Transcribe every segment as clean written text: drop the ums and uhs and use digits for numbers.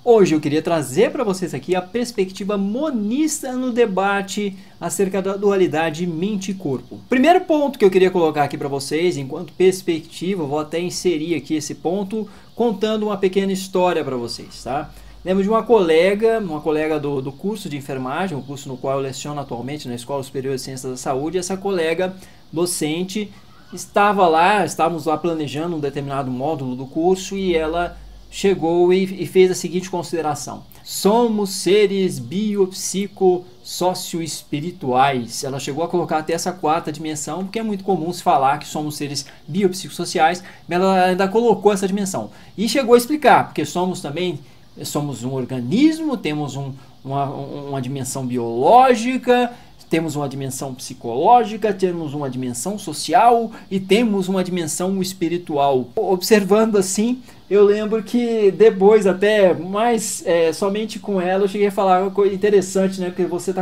Hoje eu queria trazer para vocês aqui a perspectiva monista no debate acerca da dualidade mente e corpo. Primeiro ponto que eu queria colocar aqui para vocês, enquanto perspectiva, eu vou até inserir aqui esse ponto contando uma pequena história para vocês, tá? Lembro de uma colega do curso de enfermagem, o curso no qual eu leciono atualmente na Escola Superior de Ciências da Saúde. Essa colega docente estávamos lá planejando um determinado módulo do curso e ela chegou e fez a seguinte consideração: somos seres biopsico-socioespirituais. Ela chegou a colocar até essa quarta dimensão, porque é muito comum se falar que somos seres biopsicossociais, mas ela ainda colocou essa dimensão. E chegou a explicar, porque somos um organismo, temos uma dimensão biológica, temos uma dimensão psicológica, temos uma dimensão social e temos uma dimensão espiritual. Observando assim, eu lembro que depois, até mais somente com ela, eu cheguei a falar uma coisa interessante, né? Porque você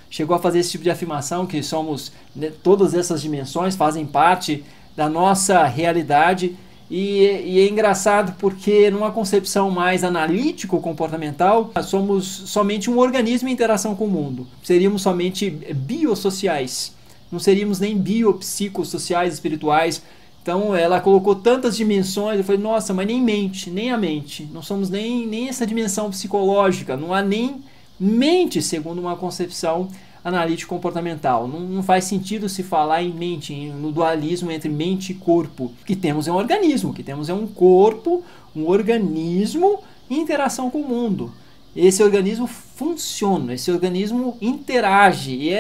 chegou a fazer esse tipo de afirmação, que somos, né, todas essas dimensões fazem parte da nossa realidade. E é engraçado porque numa concepção mais analítico-comportamental, somos somente um organismo em interação com o mundo. Seríamos somente biosociais, não seríamos nem biopsicossociais, espirituais. Então ela colocou tantas dimensões, eu falei, nossa, mas nem mente, nem a mente. Não somos nem essa dimensão psicológica, não há nem mente segundo uma concepção analítico-comportamental. Não faz sentido se falar em mente, no dualismo entre mente e corpo. O que temos é um organismo, o que temos é um corpo, um organismo em interação com o mundo. Esse organismo funciona, esse organismo interage, e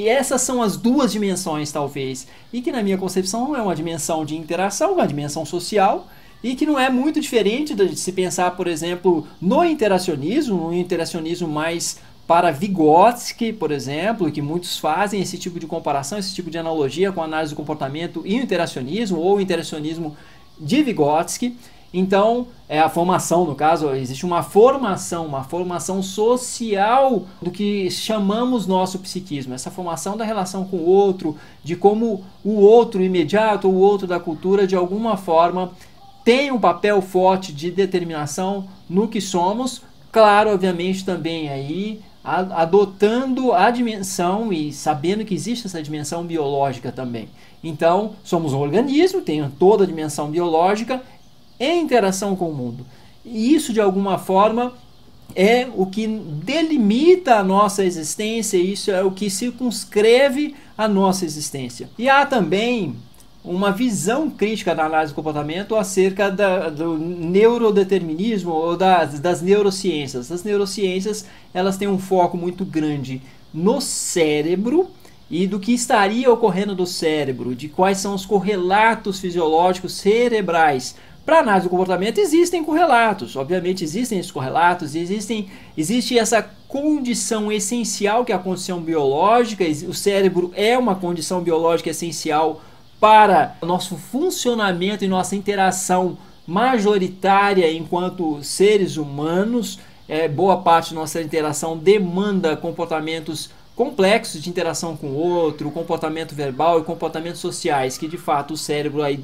essas são as duas dimensões, talvez, e que na minha concepção não é uma dimensão de interação, é uma dimensão social, e que não é muito diferente de se pensar, por exemplo, no interacionismo mais para Vygotsky, por exemplo, que muitos fazem esse tipo de comparação, esse tipo de analogia com a análise do comportamento e o interacionismo, ou o interacionismo de Vygotsky. Então, a formação, no caso, existe uma formação social do que chamamos nosso psiquismo. Essa formação da relação com o outro, de como o outro imediato, ou o outro da cultura, de alguma forma, tem um papel forte de determinação no que somos. Claro, obviamente, também aí adotando a dimensão e sabendo que existe essa dimensão biológica também. Então, somos um organismo, tem toda a dimensão biológica em interação com o mundo. E isso, de alguma forma, é o que delimita a nossa existência, isso é o que circunscreve a nossa existência. E há também uma visão crítica da análise do comportamento acerca do neurodeterminismo ou das neurociências. As neurociências, elas têm um foco muito grande no cérebro e do que estaria ocorrendo no cérebro, de quais são os correlatos fisiológicos cerebrais. Para a análise do comportamento existem correlatos, obviamente existem esses correlatos, existe essa condição essencial que é a condição biológica, o cérebro é uma condição biológica essencial para o nosso funcionamento e nossa interação majoritária enquanto seres humanos. Boa parte da nossa interação demanda comportamentos complexos de interação com o outro, comportamento verbal e comportamentos sociais, que de fato o cérebro aí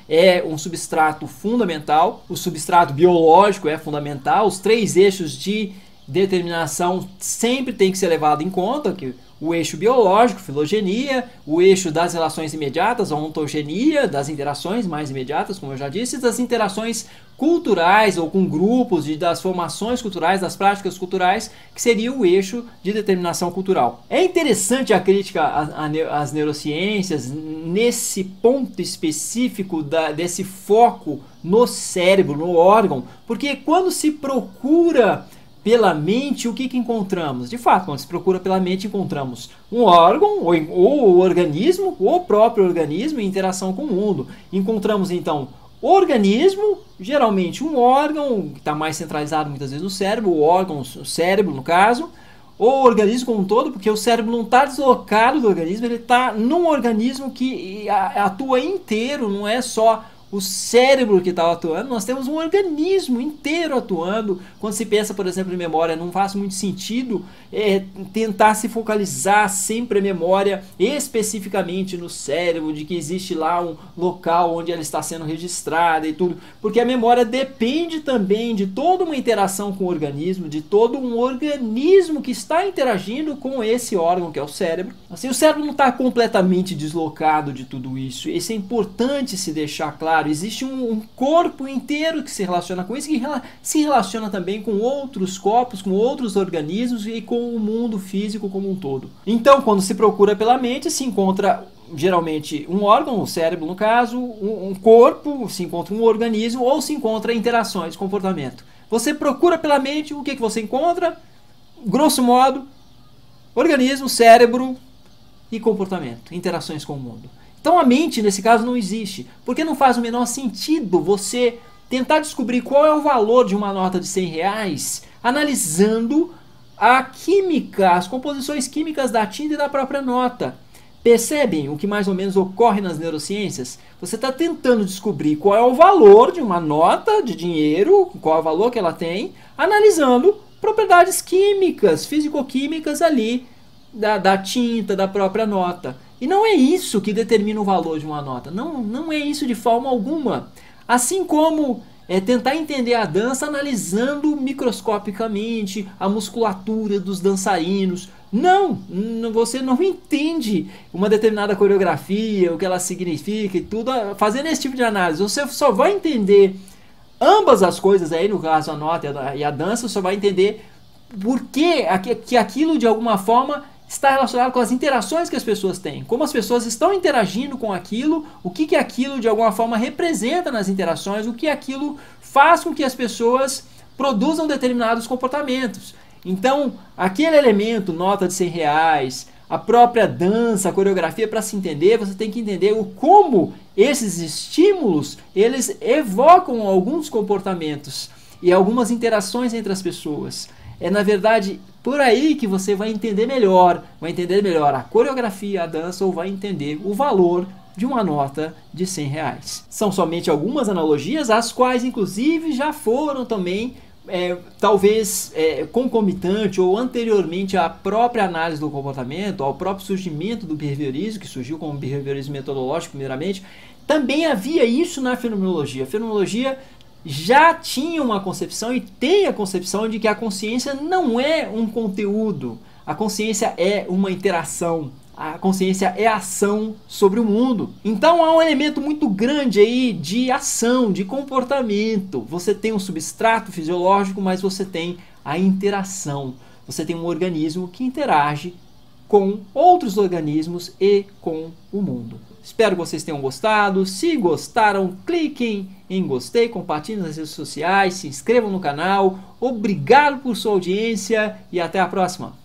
é um substrato fundamental, o substrato biológico é fundamental, os três eixos de determinação sempre tem que ser levado em conta, que o eixo biológico, filogenia, o eixo das relações imediatas, a ontogenia, das interações mais imediatas, como eu já disse, das interações culturais ou com grupos, das formações culturais, das práticas culturais, que seria o eixo de determinação cultural. É interessante a crítica às neurociências nesse ponto específico desse foco no cérebro, no órgão, porque quando se procura pela mente, o que encontramos? De fato, quando se procura pela mente, encontramos um órgão, ou o organismo, o próprio organismo em interação com o mundo. Encontramos, então, organismo, geralmente um órgão, que está mais centralizado muitas vezes no cérebro, o cérebro no caso, ou o organismo como um todo, porque o cérebro não está deslocado do organismo, ele está num organismo que atua inteiro, não é só o cérebro que está atuando, nós temos um organismo inteiro atuando. Quando se pensa, por exemplo, em memória, não faz muito sentido tentar se focalizar sempre a memória especificamente no cérebro, de que existe lá um local onde ela está sendo registrada e tudo, porque a memória depende também de toda uma interação com o organismo, de todo um organismo que está interagindo com esse órgão que é o cérebro. Assim, o cérebro não está completamente deslocado de tudo isso. Isso é importante se deixar claro. Existe um corpo inteiro que se relaciona com isso, que se relaciona também com outros corpos, com outros organismos e com o mundo físico como um todo. Então, quando se procura pela mente, se encontra geralmente um órgão, o cérebro no caso, um corpo, se encontra um organismo ou se encontra interações, comportamento. Você procura pela mente, o que você encontra? Grosso modo, organismo, cérebro e comportamento, interações com o mundo. Então a mente, nesse caso, não existe, porque não faz o menor sentido você tentar descobrir qual é o valor de uma nota de R$100 analisando a química, as composições químicas da tinta e da própria nota. Percebem o que mais ou menos ocorre nas neurociências? Você está tentando descobrir qual é o valor de uma nota de dinheiro, qual é o valor que ela tem, analisando propriedades químicas, físico-químicas ali da tinta, da própria nota. E não é isso que determina o valor de uma nota. Não é isso de forma alguma. Assim como tentar entender a dança analisando microscopicamente a musculatura dos dançarinos. Não, você não entende uma determinada coreografia, o que ela significa e tudo, fazendo esse tipo de análise. Você só vai entender ambas as coisas aí, no caso a nota e a dança, você só vai entender por que aquilo de alguma forma está relacionado com as interações que as pessoas têm, como as pessoas estão interagindo com aquilo, o que aquilo de alguma forma representa nas interações, o que aquilo faz com que as pessoas produzam determinados comportamentos. Então, aquele elemento, nota de R$100, a própria dança, a coreografia, para se entender, você tem que entender como esses estímulos, eles evocam alguns comportamentos e algumas interações entre as pessoas. É, na verdade, por aí que você vai entender melhor a coreografia, a dança, ou vai entender o valor de uma nota de R$100. São somente algumas analogias, as quais inclusive já foram também talvez concomitante ou anteriormente à própria análise do comportamento, ao próprio surgimento do behaviorismo, que surgiu como behaviorismo metodológico primeiramente, também havia isso na fenomenologia. A fenomenologia já tinha uma concepção e tem a concepção de que a consciência não é um conteúdo, a consciência é uma interação. A consciência é ação sobre o mundo. Então há um elemento muito grande aí de ação, de comportamento. Você tem um substrato fisiológico, mas você tem a interação. Você tem um organismo que interage com outros organismos e com o mundo. Espero que vocês tenham gostado. Se gostaram, cliquem em gostei, compartilhem nas redes sociais, se inscrevam no canal. Obrigado por sua audiência e até a próxima.